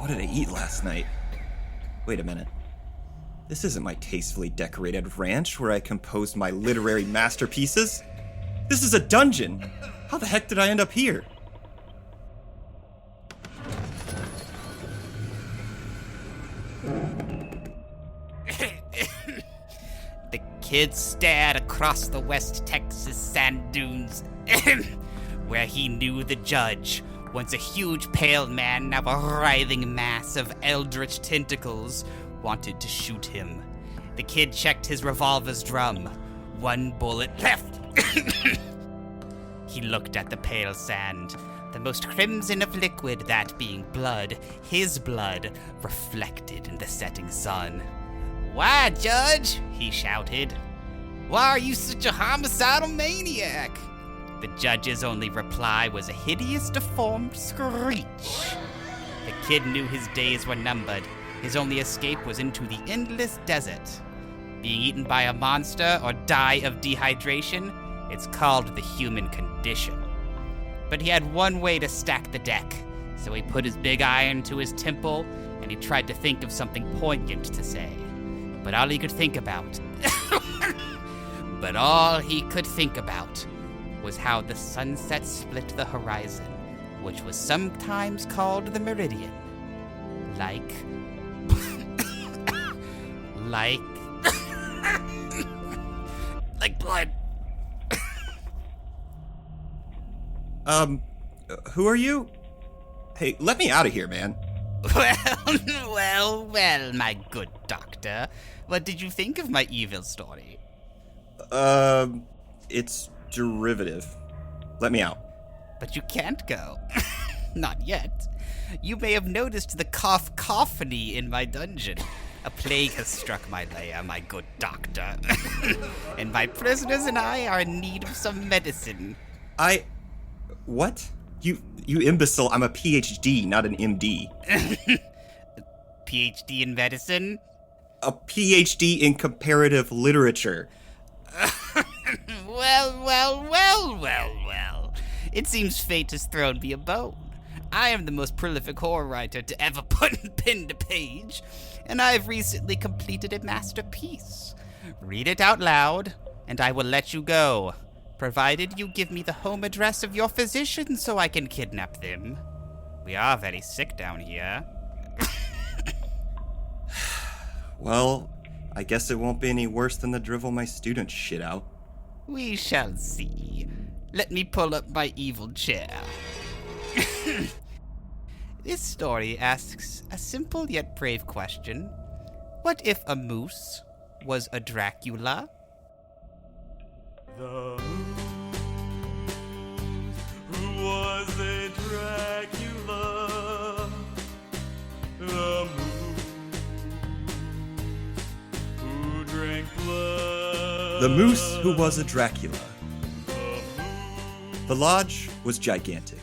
What did I eat last night? Wait a minute. This isn't my tastefully decorated ranch where I composed my literary masterpieces. This is a dungeon. How the heck did I end up here? The kid stared across the West Texas sand dunes, where he knew the judge, once a huge pale man, now a writhing mass of eldritch tentacles, wanted to shoot him. The kid checked his revolver's drum. 1 bullet left. He looked at the pale sand, the most crimson of liquid, that being blood, his blood, reflected in the setting sun. "Why, Judge?" he shouted. "Why are you such a homicidal maniac?" The judge's only reply was a hideous, deformed screech. The kid knew his days were numbered. His only escape was into the endless desert. Being eaten by a monster or die of dehydration, it's called the human condition. But he had one way to stack the deck, so he put his big iron to his temple and he tried to think of something poignant to say. But all he could think about was how the sunset split the horizon, which was sometimes called the meridian. Like blood. Who are you? Hey, let me out of here, man. Well, my good doctor. What did you think of my evil story? It's derivative. Let me out. But you can't go. Not yet. You may have noticed the cacophony in my dungeon. A plague has struck my lair, my good doctor. And my prisoners and I are in need of some medicine. What? You imbecile, I'm a PhD, not an MD. PhD in medicine? A PhD in comparative literature. Well. It seems fate has thrown me a bone. I am the most prolific horror writer to ever put pen to page, and I have recently completed a masterpiece. Read it out loud, and I will let you go, provided you give me the home address of your physician so I can kidnap them. We are very sick down here. Well, I guess it won't be any worse than the drivel my students shit out. We shall see. Let me pull up my evil chair. This story asks a simple yet brave question. What if a moose was a Dracula? The moose who was a Dracula. The moose who drank blood. The moose who was a Dracula. The lodge was gigantic,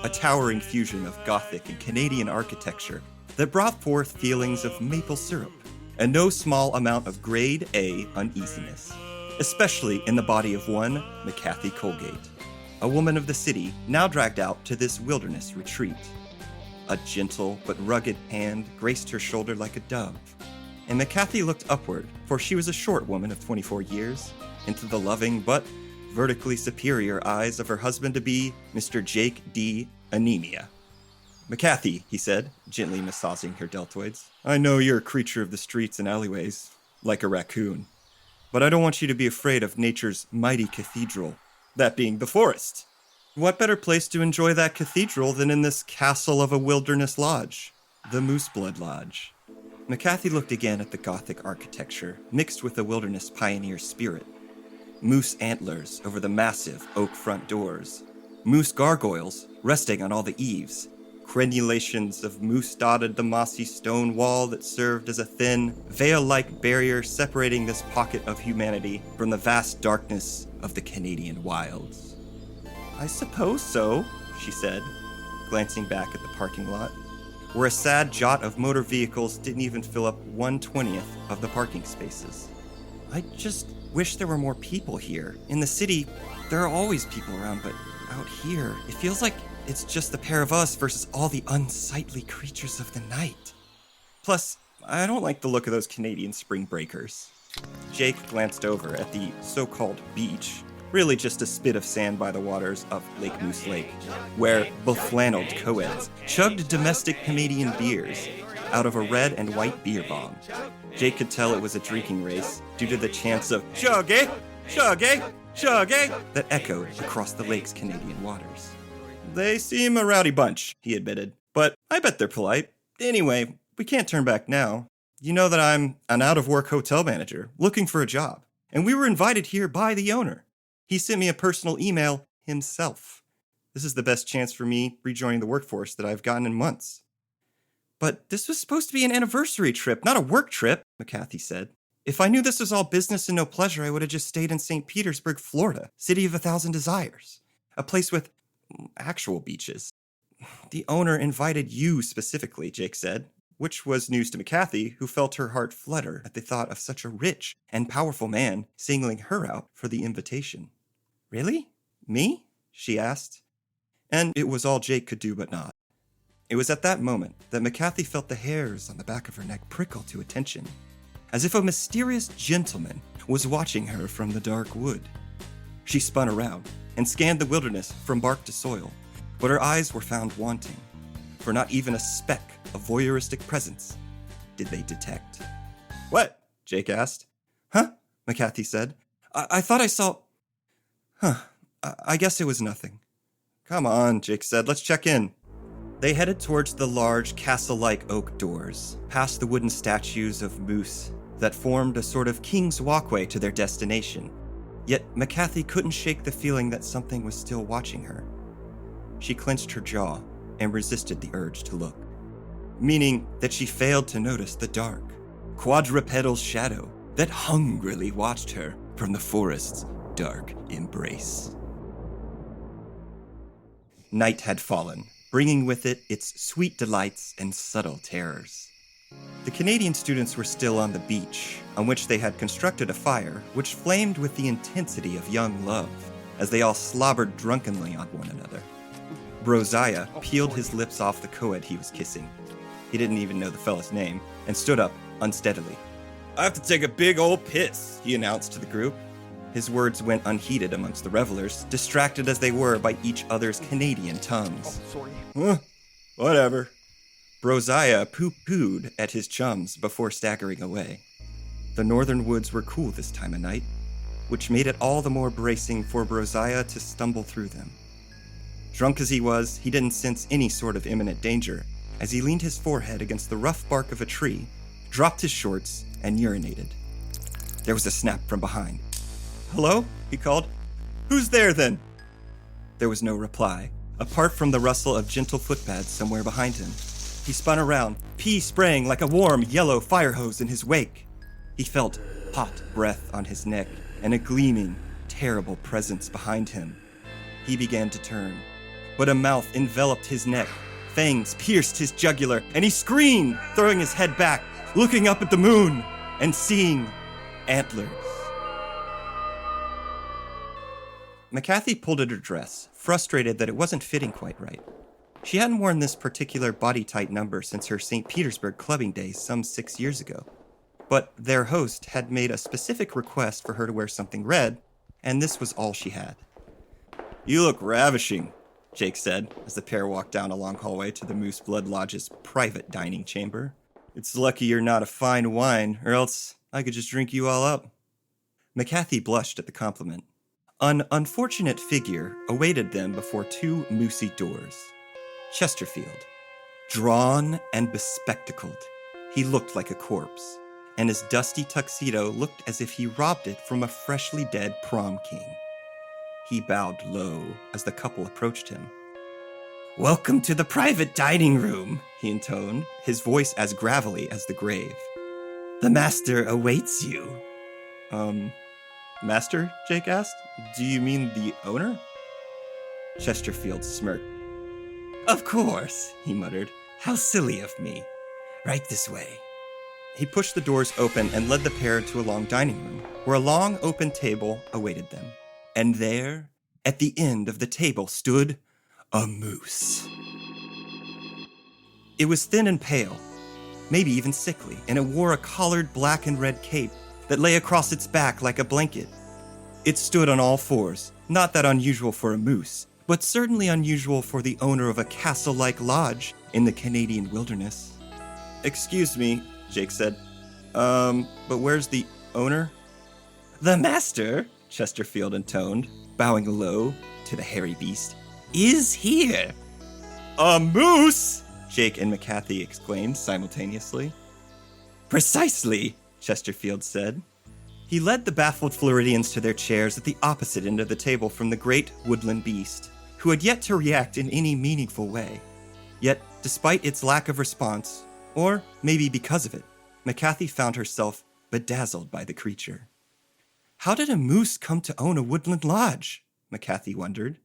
a towering fusion of Gothic and Canadian architecture that brought forth feelings of maple syrup and no small amount of grade A uneasiness, especially in the body of one McCarthy Colgate, a woman of the city now dragged out to this wilderness retreat. A gentle but rugged hand graced her shoulder like a dove, and McCarthy looked upward, for she was a short woman of 24 years, into the loving but vertically superior eyes of her husband-to-be, Mr. Jake D. Anemia. "McCarthy," he said, gently massaging her deltoids, "I know you're a creature of the streets and alleyways, like a raccoon. But I don't want you to be afraid of nature's mighty cathedral, that being the forest. What better place to enjoy that cathedral than in this castle of a wilderness lodge, the Mooseblood Lodge?" McCarthy looked again at the Gothic architecture, mixed with the wilderness pioneer spirit. Moose antlers over the massive oak front doors, moose gargoyles resting on all the eaves, crenulations of moose dotted the mossy stone wall that served as a thin, veil-like barrier separating this pocket of humanity from the vast darkness of the Canadian wilds. "I suppose so," she said, glancing back at the parking lot, where a sad jot of motor vehicles didn't even fill up 1/20th of the parking spaces. "I just wish there were more people here. In the city, there are always people around, but out here, it feels like it's just the pair of us versus all the unsightly creatures of the night. Plus, I don't like the look of those Canadian spring breakers. Jake glanced over at the so-called beach, really just a spit of sand by the waters of Lake Moose Lake, where beflanneled co-eds chugged domestic Canadian beers out of a red and white beer bomb. Jake could tell it was a drinking race due to the chants of "Chuggy! Chuggy! Chuggy!" that echoed across the lake's Canadian waters. They seem a rowdy bunch, he admitted, but I bet they're polite. Anyway, we can't turn back now. You know that I'm an out-of-work hotel manager looking for a job, and we were invited here by the owner. He sent me a personal email himself. This is the best chance for me rejoining the workforce that I've gotten in months. But this was supposed to be an anniversary trip, not a work trip, McCarthy said. If I knew this was all business and no pleasure, I would have just stayed in St. Petersburg, Florida, city of 1,000 desires. A place with actual beaches. The owner invited you specifically, Jake said, which was news to McCarthy, who felt her heart flutter at the thought of such a rich and powerful man singling her out for the invitation. Really? Me? She asked. And it was all Jake could do but not. It was at that moment that McCarthy felt the hairs on the back of her neck prickle to attention, as if a mysterious gentleman was watching her from the dark wood. She spun around and scanned the wilderness from bark to soil, but her eyes were found wanting, for not even a speck of voyeuristic presence did they detect. What? Jake asked. Huh? McCarthy said. I thought I saw... I guess it was nothing. Come on, Jake said. Let's check in. They headed towards the large, castle-like oak doors, past the wooden statues of moose that formed a sort of king's walkway to their destination. Yet McCarthy couldn't shake the feeling that something was still watching her. She clenched her jaw and resisted the urge to look, meaning that she failed to notice the dark, quadrupedal shadow that hungrily watched her from the forest's dark embrace. Night had fallen, bringing with it its sweet delights and subtle terrors. The Canadian students were still on the beach, on which they had constructed a fire which flamed with the intensity of young love, as they all slobbered drunkenly on one another. Brosiah peeled his lips off the co-ed he was kissing. He didn't even know the fella's name, and stood up unsteadily. I have to take a big old piss, he announced to the group. His words went unheeded amongst the revelers, distracted as they were by each other's Canadian tongues. Whatever. Brosiah pooh-poohed at his chums before staggering away. The northern woods were cool this time of night, which made it all the more bracing for Brosiah to stumble through them. Drunk as he was, he didn't sense any sort of imminent danger, as he leaned his forehead against the rough bark of a tree, dropped his shorts, and urinated. There was a snap from behind. Hello? He called. Who's there, then? There was no reply, apart from the rustle of gentle footpads somewhere behind him. He spun around, pee spraying like a warm, yellow fire hose in his wake. He felt hot breath on his neck and a gleaming, terrible presence behind him. He began to turn, but a mouth enveloped his neck. Fangs pierced his jugular, and he screamed, throwing his head back, looking up at the moon, and seeing antlers. McCarthy pulled at her dress, frustrated that it wasn't fitting quite right. She hadn't worn this particular body-tight number since her St. Petersburg clubbing days some 6 years ago. But their host had made a specific request for her to wear something red, and this was all she had. You look ravishing, Jake said, as the pair walked down a long hallway to the Moose Blood Lodge's private dining chamber. It's lucky you're not a fine wine, or else I could just drink you all up. McCarthy blushed at the compliment. An unfortunate figure awaited them before two moosey doors. Chesterfield. Drawn and bespectacled, he looked like a corpse, and his dusty tuxedo looked as if he robbed it from a freshly dead prom king. He bowed low as the couple approached him. Welcome to the private dining room, he intoned, his voice as gravelly as the grave. The master awaits you. Master? Jake asked. Do you mean the owner? Chesterfield smirked. Of course, he muttered. How silly of me. Right this way. He pushed the doors open and led the pair to a long dining room, where a long open table awaited them. And there, at the end of the table, stood a moose. It was thin and pale, maybe even sickly, and it wore a collared black and red cape that lay across its back like a blanket. It stood on all fours, not that unusual for a moose, but certainly unusual for the owner of a castle-like lodge in the Canadian wilderness. "Excuse me," Jake said. But where's the owner?" "The master," Chesterfield intoned, bowing low to the hairy beast, "is here." "A moose!" Jake and McCarthy exclaimed simultaneously. "Precisely," Chesterfield said. He led the baffled Floridians to their chairs at the opposite end of the table from the great woodland beast, who had yet to react in any meaningful way. Yet, despite its lack of response, or maybe because of it, McCarthy found herself bedazzled by the creature. How did a moose come to own a woodland lodge? McCarthy wondered.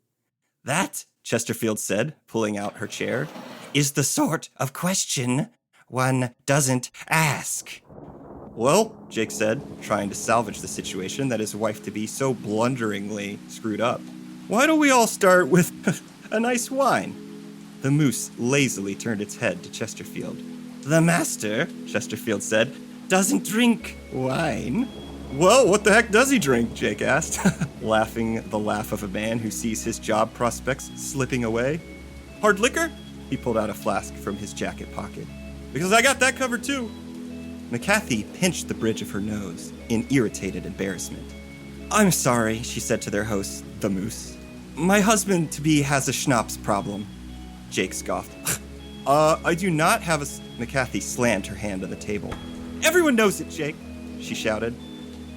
That, Chesterfield said, pulling out her chair, is the sort of question one doesn't ask. Well, Jake said, trying to salvage the situation that his wife-to-be so blunderingly screwed up. Why don't we all start with a nice wine? The moose lazily turned its head to Chesterfield. The master, Chesterfield said, doesn't drink wine. Well, what the heck does he drink? Jake asked, laughing the laugh of a man who sees his job prospects slipping away. Hard liquor? He pulled out a flask from his jacket pocket. Because I got that covered too. McCarthy pinched the bridge of her nose in irritated embarrassment. I'm sorry, she said to their host, the moose. My husband-to-be has a schnapps problem. Jake scoffed. I do not have a... McCarthy slammed her hand on the table. Everyone knows it, Jake, she shouted.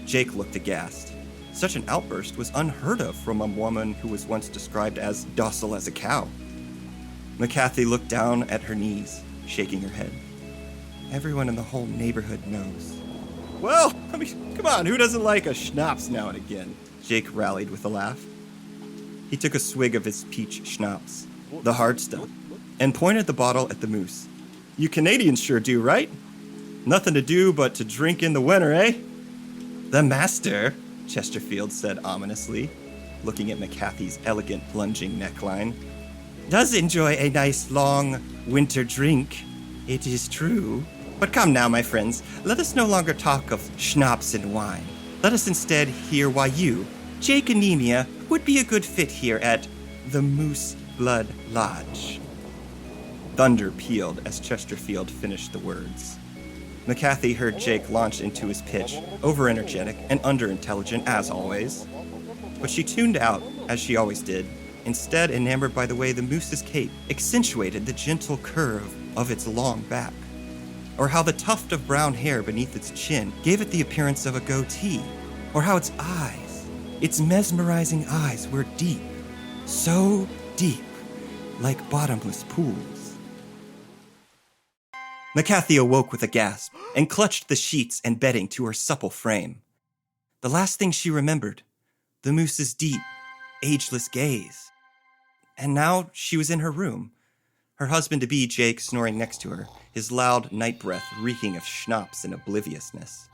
Jake looked aghast. Such an outburst was unheard of from a woman who was once described as docile as a cow. McCarthy looked down at her knees, shaking her head. Everyone in the whole neighborhood knows. Well, I mean, come on, who doesn't like a schnapps now and again? Jake rallied with a laugh. He took a swig of his peach schnapps, the hard stuff, and pointed the bottle at the moose. You Canadians sure do, right? Nothing to do but to drink in the winter, eh? The master, Chesterfield said ominously, looking at McCarthy's elegant plunging neckline, does enjoy a nice long winter drink. It is true. But come now, my friends, let us no longer talk of schnapps and wine. Let us instead hear why you, Jake Anemia, would be a good fit here at the Moose Blood Lodge. Thunder pealed as Chesterfield finished the words. McCarthy heard Jake launch into his pitch, over-energetic and under-intelligent as always. But she tuned out, as she always did, instead enamored by the way the moose's cape accentuated the gentle curve of its long back, or how the tuft of brown hair beneath its chin gave it the appearance of a goatee, or how its eyes, its mesmerizing eyes were deep, so deep, like bottomless pools. McCarthy awoke with a gasp and clutched the sheets and bedding to her supple frame. The last thing she remembered, the moose's deep, ageless gaze. And now she was in her room, her husband-to-be Jake snoring next to her, his loud night breath reeking of schnapps and obliviousness.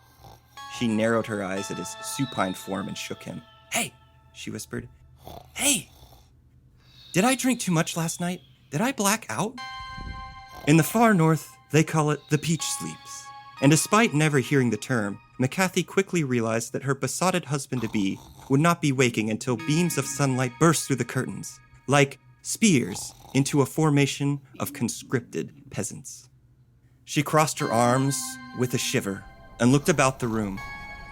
She narrowed her eyes at his supine form and shook him. Hey, she whispered. Hey! Did I drink too much last night? Did I black out? In the far north, they call it the peach sleeps. And despite never hearing the term, McCarthy quickly realized that her besotted husband-to-be would not be waking until beams of sunlight burst through the curtains, like spears into a formation of conscripted peasants. She crossed her arms with a shiver and looked about the room,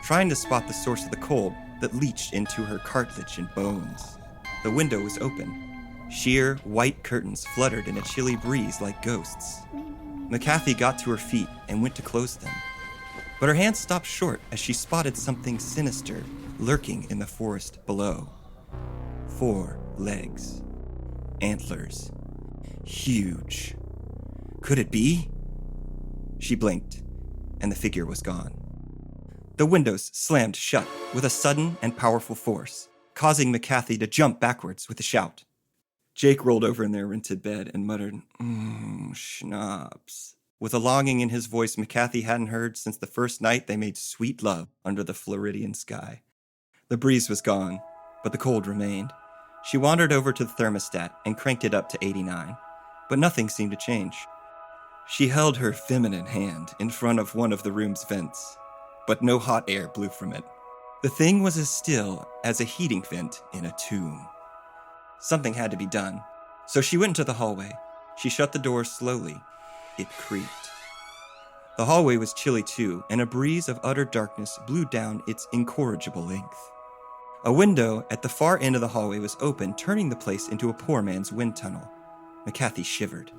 trying to spot the source of the cold that leached into her cartilage and bones. The window was open. Sheer, white curtains fluttered in a chilly breeze like ghosts. McCarthy got to her feet and went to close them. But her hand stopped short as she spotted something sinister lurking in the forest below. 4 legs. Antlers. Huge. Could it be? She blinked, and the figure was gone. The windows slammed shut with a sudden and powerful force, causing McCarthy to jump backwards with a shout. Jake rolled over in their rented bed and muttered, schnapps, with a longing in his voice McCarthy hadn't heard since the first night they made sweet love under the Floridian sky. The breeze was gone, but the cold remained. She wandered over to the thermostat and cranked it up to 89, but nothing seemed to change. She held her feminine hand in front of one of the room's vents, but no hot air blew from it. The thing was as still as a heating vent in a tomb. Something had to be done, so she went into the hallway. She shut the door slowly. It creaked. The hallway was chilly too, and a breeze of utter darkness blew down its incorrigible length. A window at the far end of the hallway was open, turning the place into a poor man's wind tunnel. McCarthy shivered.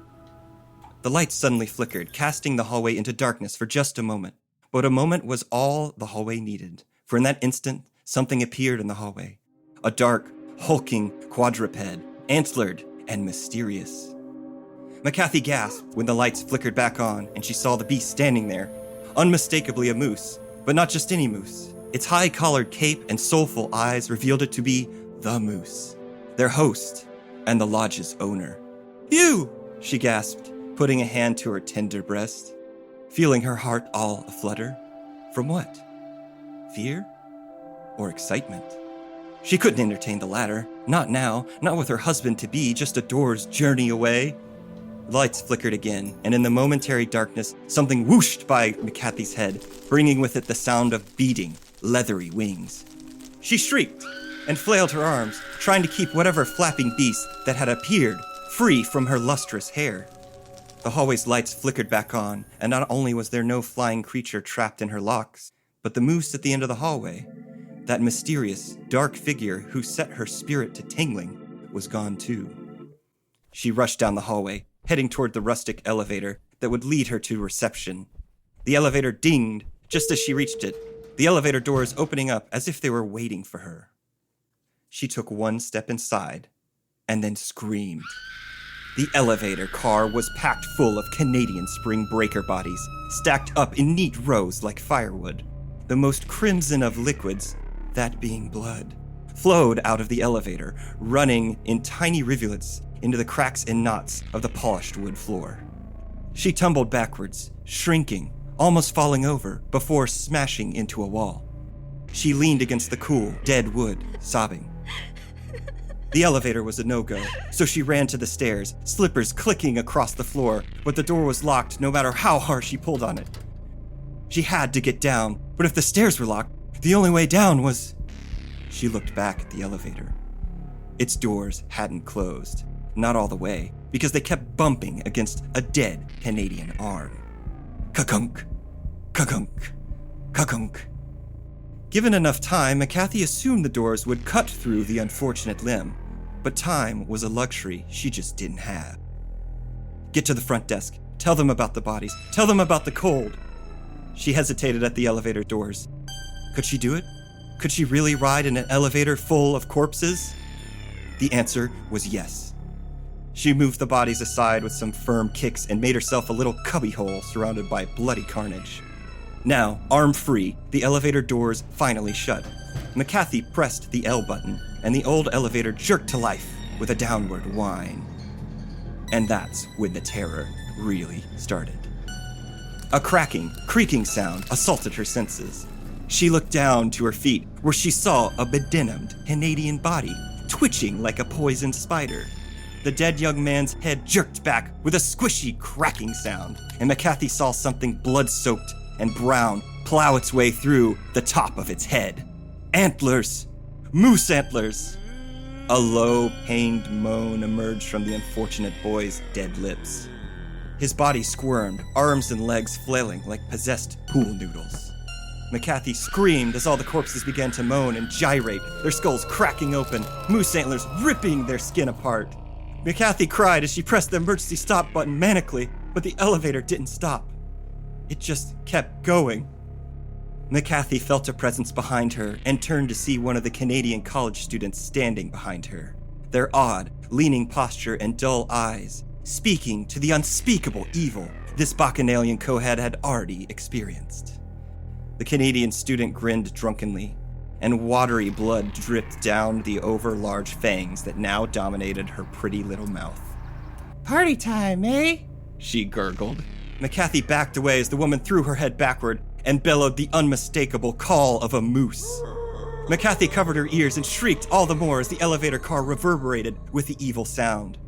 The lights suddenly flickered, casting the hallway into darkness for just a moment. But a moment was all the hallway needed, for in that instant, something appeared in the hallway. A dark, hulking quadruped, antlered and mysterious. McCarthy gasped when the lights flickered back on and she saw the beast standing there, unmistakably a moose, but not just any moose. Its high-collared cape and soulful eyes revealed it to be the moose, their host and the lodge's owner. "You!" she gasped, putting a hand to her tender breast, feeling her heart all aflutter. From what? Fear? Or excitement? She couldn't entertain the latter. Not now, not with her husband-to-be just a door's journey away. The lights flickered again, and in the momentary darkness, something whooshed by McCarthy's head, bringing with it the sound of beating, leathery wings. She shrieked and flailed her arms, trying to keep whatever flapping beast that had appeared free from her lustrous hair. The hallway's lights flickered back on, and not only was there no flying creature trapped in her locks, but the moose at the end of the hallway, that mysterious, dark figure who set her spirit to tingling, was gone too. She rushed down the hallway, heading toward the rustic elevator that would lead her to reception. The elevator dinged just as she reached it, the elevator doors opening up as if they were waiting for her. She took one step inside and then screamed. The elevator car was packed full of Canadian spring breaker bodies, stacked up in neat rows like firewood. The most crimson of liquids, that being blood, flowed out of the elevator, running in tiny rivulets into the cracks and knots of the polished wood floor. She tumbled backwards, shrinking, almost falling over, before smashing into a wall. She leaned against the cool, dead wood, sobbing. The elevator was a no-go, so she ran to the stairs, slippers clicking across the floor, but the door was locked no matter how hard she pulled on it. She had to get down, but if the stairs were locked, the only way down was... She looked back at the elevator. Its doors hadn't closed, not all the way, because they kept bumping against a dead Canadian arm. Ka-kunk, ka-kunk, ka-kunk. Given enough time, McCarthy assumed the doors would cut through the unfortunate limb, but time was a luxury she just didn't have. Get to the front desk, tell them about the bodies, tell them about the cold. She hesitated at the elevator doors. Could she do it? Could she really ride in an elevator full of corpses? The answer was yes. She moved the bodies aside with some firm kicks and made herself a little cubbyhole surrounded by bloody carnage. Now, arm free, the elevator doors finally shut. McCarthy pressed the L button, and the old elevator jerked to life with a downward whine. And that's when the terror really started. A cracking, creaking sound assaulted her senses. She looked down to her feet, where she saw a bedenimed Canadian body, twitching like a poisoned spider. The dead young man's head jerked back with a squishy, cracking sound, and McCarthy saw something blood-soaked and brown plow its way through the top of its head. Antlers! Moose antlers! A low, pained moan emerged from the unfortunate boy's dead lips. His body squirmed, arms and legs flailing like possessed pool noodles. McCarthy screamed as all the corpses began to moan and gyrate, their skulls cracking open, moose antlers ripping their skin apart. McCarthy cried as she pressed the emergency stop button manically, but the elevator didn't stop. It just kept going. McCarthy felt a presence behind her and turned to see one of the Canadian college students standing behind her, their odd, leaning posture and dull eyes, speaking to the unspeakable evil this Bacchanalian coed had already experienced. The Canadian student grinned drunkenly, and watery blood dripped down the over-large fangs that now dominated her pretty little mouth. "Party time, eh?" she gurgled. McCarthy backed away as the woman threw her head backward and bellowed the unmistakable call of a moose. McCarthy covered her ears and shrieked all the more as the elevator car reverberated with the evil sound.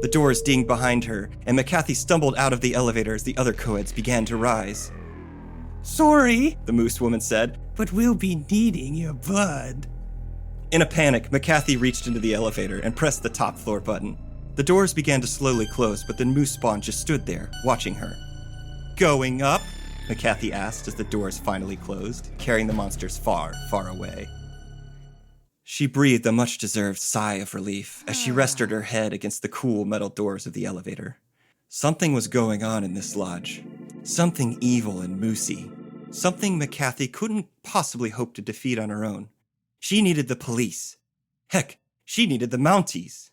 The doors dinged behind her, and McCarthy stumbled out of the elevator as the other co-eds began to rise. Sorry, the moose woman said, but we'll be needing your blood. In a panic, McCarthy reached into the elevator and pressed the top floor button. The doors began to slowly close, but the moose spawn just stood there, watching her. Going up? McCarthy asked as the doors finally closed, carrying the monsters far, far away. She breathed a much-deserved sigh of relief as she rested her head against the cool metal doors of the elevator. Something was going on in this lodge. Something evil and moosey. Something McCarthy couldn't possibly hope to defeat on her own. She needed the police. Heck, she needed the Mounties.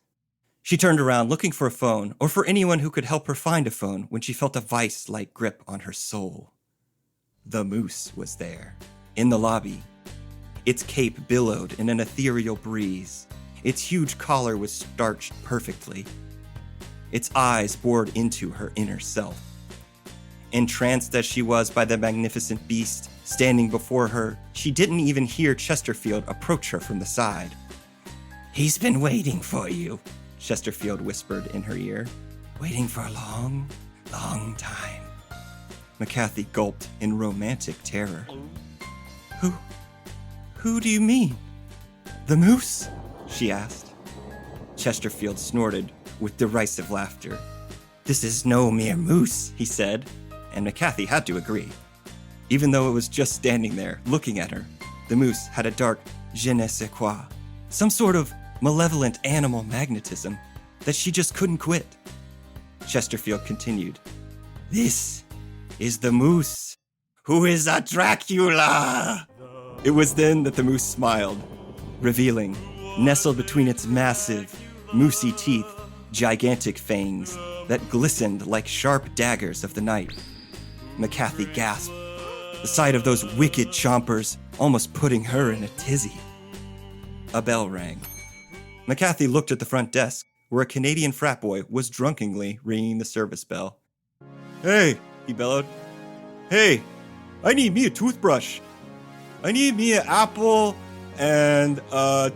She turned around looking for a phone or for anyone who could help her find a phone when she felt a vice-like grip on her soul. The moose was there, in the lobby. Its cape billowed in an ethereal breeze. Its huge collar was starched perfectly. Its eyes bored into her inner self. Entranced as she was by the magnificent beast standing before her, she didn't even hear Chesterfield approach her from the side. He's been waiting for you, Chesterfield whispered in her ear. waiting for a long, long time. McCarthy gulped in romantic terror. Who do you mean? The moose? She asked. Chesterfield snorted with derisive laughter. This is no mere moose, he said, and McCarthy had to agree. Even though it was just standing there, looking at her, the moose had a dark je ne sais quoi, some sort of malevolent animal magnetism that she just couldn't quit. Chesterfield continued. This is the moose, who is a Dracula! It was then that the moose smiled, revealing, nestled between its massive, moosey teeth, gigantic fangs that glistened like sharp daggers of the night. McCarthy gasped, the sight of those wicked chompers almost putting her in a tizzy. A bell rang. McCarthy looked at the front desk, where a Canadian frat boy was drunkenly ringing the service bell. "Hey," he bellowed. "Hey, I need me a toothbrush. I need me an apple and a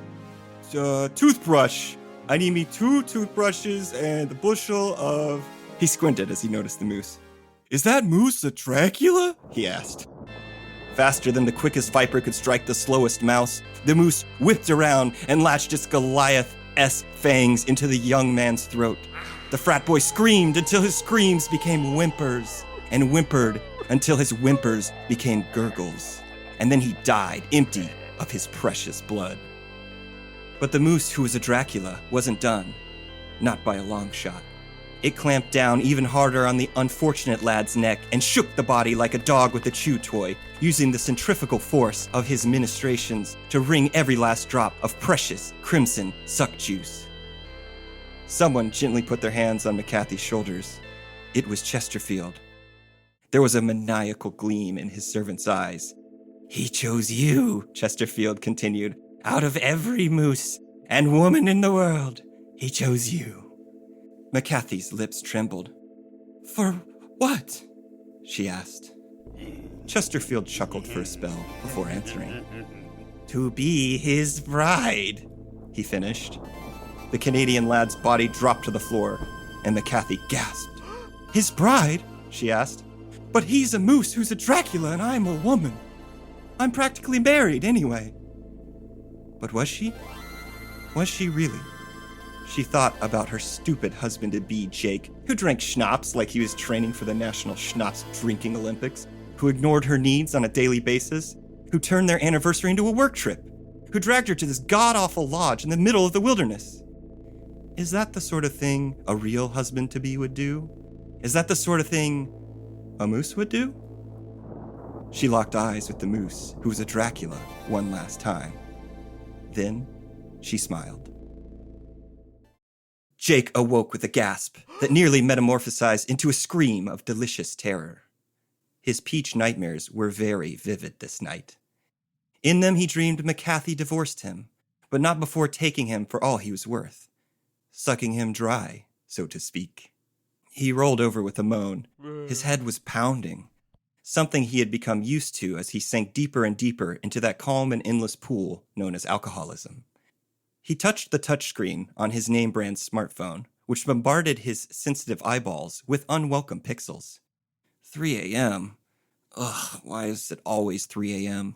toothbrush. I need me 2 toothbrushes and a bushel of..." He squinted as he noticed the moose. "Is that moose a Dracula?" he asked. Faster than the quickest viper could strike the slowest mouse, the moose whipped around and latched its Goliath-esque fangs into the young man's throat. The frat boy screamed until his screams became whimpers, and whimpered until his whimpers became gurgles. And then he died, empty of his precious blood. But the moose who was a Dracula wasn't done. Not by a long shot. It clamped down even harder on the unfortunate lad's neck and shook the body like a dog with a chew toy, using the centrifugal force of his ministrations to wring every last drop of precious crimson suck juice. Someone gently put their hands on McCarthy's shoulders. It was Chesterfield. There was a maniacal gleam in his servant's eyes. He chose you, Chesterfield continued. Out of every moose and woman in the world, he chose you. McCarthy's lips trembled. For what? She asked. Chesterfield chuckled for a spell before answering. To be his bride, he finished. The Canadian lad's body dropped to the floor, and McCarthy gasped. His bride? She asked. But he's a moose who's a Dracula and I'm a woman. I'm practically married anyway. But was she? Was she really? She thought about her stupid husband-to-be, Jake, who drank schnapps like he was training for the National Schnapps Drinking Olympics, who ignored her needs on a daily basis, who turned their anniversary into a work trip, who dragged her to this god-awful lodge in the middle of the wilderness. Is that the sort of thing a real husband-to-be would do? Is that the sort of thing a moose would do? She locked eyes with the moose, who was a Dracula, one last time. Then she smiled. Jake awoke with a gasp that nearly metamorphosized into a scream of delicious terror. His peach nightmares were very vivid this night. In them he dreamed McCarthy divorced him, but not before taking him for all he was worth, sucking him dry, so to speak. He rolled over with a moan. His head was pounding. something he had become used to as he sank deeper and deeper into that calm and endless pool known as alcoholism. He touched the touchscreen on his name-brand smartphone, which bombarded his sensitive eyeballs with unwelcome pixels. 3 a.m. Ugh, why is it always 3 a.m.?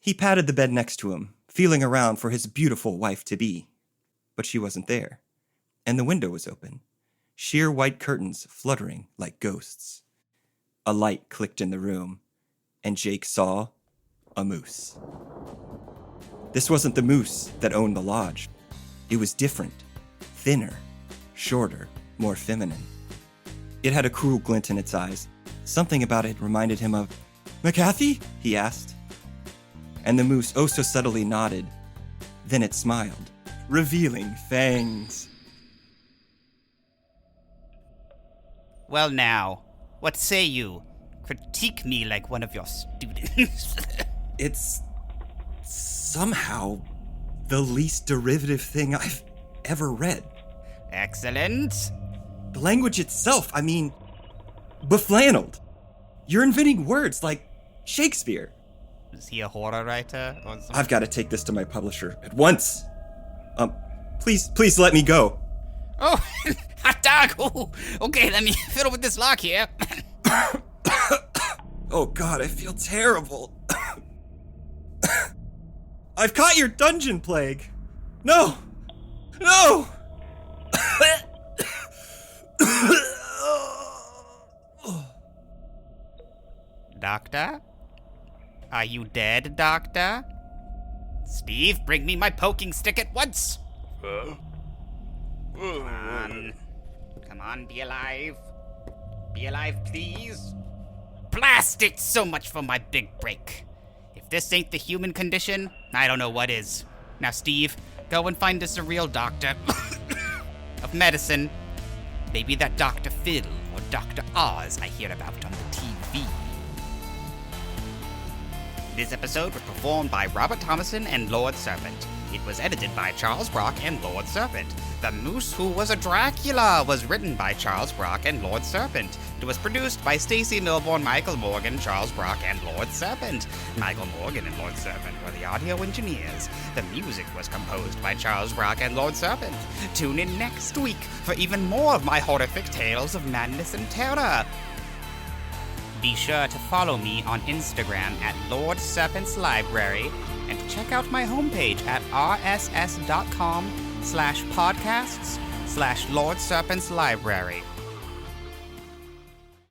He patted the bed next to him, feeling around for his beautiful wife-to-be. But she wasn't there, and the window was open, sheer white curtains fluttering like ghosts. A light clicked in the room, and Jake saw a moose. This wasn't the moose that owned the lodge. It was different, thinner, shorter, more feminine. It had a cruel glint in its eyes. Something about it reminded him of, "McCarthy?" he asked. And the moose oh so subtly nodded. Then it smiled, revealing fangs. Well now, what say you? Critique me like one of your students. It's somehow the least derivative thing I've ever read. Excellent. The language itself, beflannelled. You're inventing words like Shakespeare. Is he a horror writer or something? I've got to take this to my publisher at once. Please let me go. Oh, hot dog. Oh, okay, let me fiddle with this lock here. Oh God, I feel terrible. I've caught your dungeon plague. No! Doctor? Are you dead, Doctor? Steve, bring me my poking stick at once. Come on, be alive. Be alive, please. Blast it! So much for my big break. If this ain't the human condition, I don't know what is. Now, Steve, go and find us a real doctor of medicine. Maybe that Dr. Phil or Dr. Oz I hear about on the TV. This episode was performed by Robert Thomason and Lord Serpent. It was edited by Charles Brock and Lord Serpent. The Moose Who Was a Dracula was written by Charles Brock and Lord Serpent. It was produced by Stacey Milbourne, Michael Morgan, Charles Brock, and Lord Serpent. Michael Morgan and Lord Serpent were the audio engineers. The music was composed by Charles Brock and Lord Serpent. Tune in next week for even more of my horrific tales of madness and terror. Be sure to follow me on Instagram at Lord Serpent's Library and check out my homepage at rss.com/podcasts/Lord Serpent's Library.